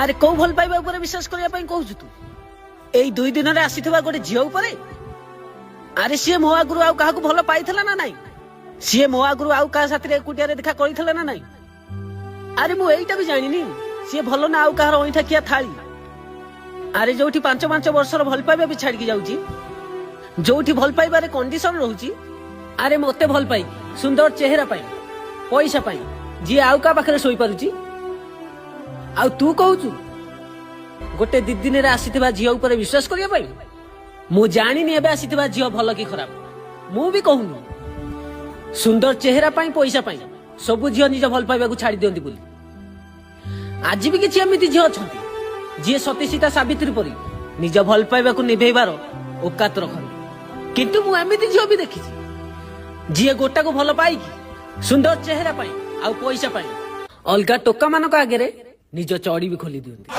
ଆରେ କୋଉ ଭଲ ପାଇବା ଉପରେ ବିଶ୍ୱାସ କରିବା ପାଇଁ କହୁଛୁ ତୁ? ଏଇ 2 ଦିନରେ ଆସିଥିବା ଗୋଟେ ଝିଅ ଉପରେ? ଆରେ ସିଏ ମୋ ଆଗରୁ ଆଉ କାହାକୁ ଭଲ ପାଇଥିଲା ନା ନାଇଁ? ସିଏ ମୋ ଆଗରୁ ଆଉ କାହା ସାଥିରେ ଏକୁଟିଆରେ ଦେଖା କରିଥିଲା ନା ନାଇଁ? ଆରେ ମୁଁ ଏଇଟା ବି ଜାଣିନି ସିଏ ଭଲ ନା ଆଉ କାହାର ଅଇଁଠା ଖିଆ ଥାଳି। ଆରେ ଯୋଉଠି 5 ବର୍ଷର ଭଲ ପାଇବା ବି ଛାଡିକି ଯାଉଛି, ଯୋଉଠି ଭଲ ପାଇବାରେ କଣ୍ଡିସନ ରହୁଛି, ଆରେ ମତେ ଭଲ ପାଇ ସୁନ୍ଦର ଚେହେରା ପାଇଁ, ପଇସା ପାଇଁ ଯିଏ ଆଉ କାହା ପାଖରେ ଶୋଇପାରୁଛି, ଆଉ ତୁ କହୁଛୁ ଗୋଟେ 2 ଦିନରେ ଆସିଥିବା ଝିଅ ଉପରେ ବିଶ୍ୱାସ କରିବା ପାଇଁ? ମୁଁ ଜାଣିନି ଏବେ ଆସିଥିବା ଝିଅ ଭଲ କି ଖରାପ। ମୁଁ ବି କହୁନି ସୁନ୍ଦର ଚେହେରା ପାଇଁ, ପଇସା ପାଇଁ ସବୁ ଝିଅ ନିଜ ଭଲ ପାଇବାକୁ ଛାଡି ଦିଅନ୍ତି ବୋଲି। ଆଜି ବି କିଛି ଏମିତି ଝିଅ ଅଛନ୍ତି ଯିଏ ସତୀ ସୀତା ସାବିତ୍ରୀ ପରି ନିଜ ଭଲ ପାଇବାକୁ ନିଭେଇବାର ଓକାତ ରଖନ୍ତି। କିନ୍ତୁ ମୁଁ ଏମିତି ଝିଅ ବି ଦେଖିଛି ଯିଏ ଗୋଟାକୁ ଭଲ ପାଇକି ସୁନ୍ଦର ଚେହେରା ପାଇଁ ଆଉ ପଇସା ପାଇଁ ଅଲଗା ଟୋକା ମାନଙ୍କ ଆଗରେ ନିଜ ଚଡି ବି ଖୋଲି ଦିଅନ୍ତି।